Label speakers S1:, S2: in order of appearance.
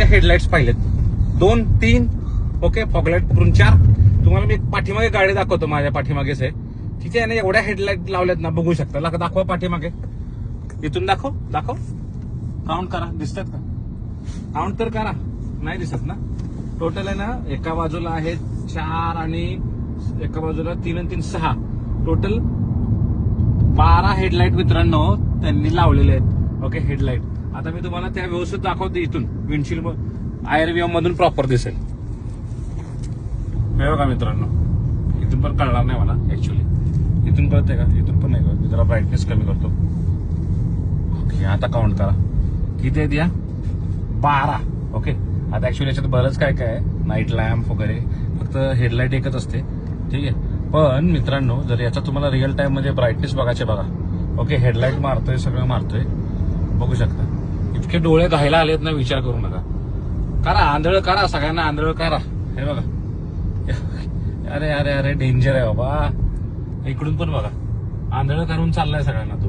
S1: त्याच्या हेडलाईट्स पाहिलेत 2, 3, ओके, फॉगलाईट करून 4. तुम्हाला मी एक पाठीमागे गाडी दाखवतो, माझ्या पाठीमागेच आहे. तिथे याने एवढ्या हेडलाईट लावल्यात ना, बघू शकता. दाखवा पाठीमागे, इथून दाखव. काउंट करा, दिसतात का? काउंट तर करा, नाही दिसत ना. टोटल आहे ना, एका बाजूला आहे 4 आणि एका बाजूला 3 आणि 3 6. टोटल 12 हेडलाईट मित्रांनो त्यांनी लावलेले आहेत. Okay, headlight. आता मी तुम्हाला त्या व्यवस्थित दाखवतो. इथून विंडशील्ड आयर व्ह्यू मधून प्रॉपर दिसेल. हे बघा मित्रांनो, इथून पण कळणार नाही मला ऍक्च्युली. इथून कळतंय का? इथून पण नाही कळत. मी जरा ब्राईटनेस कमी करतो. ओके, आता काउंट करा किती आहेत या. 12. ओके, आता ऍक्च्युली याच्यात बरंच काय काय आहे, नाईट लॅम्प वगैरे. फक्त हेडलाईट एकच असते, ठीक आहे. पण मित्रांनो, जर याचा तुम्हाला रिअल टाइम मध्ये ब्राईटनेस बघायचे बघा. ओके, हेडलाईट मारतोय, सगळं मारतोय, बघू शकता. इतके डोळे घायला आलेत ना, विचार करू नका. करा आंधळ करा, सगळ्यांना आंधळ करा. हे बघा, अरे अरे अरे डेंजर आहे बाबा. इकडून पण बघा, आंधळ करून चाललाय सगळ्यांना तो.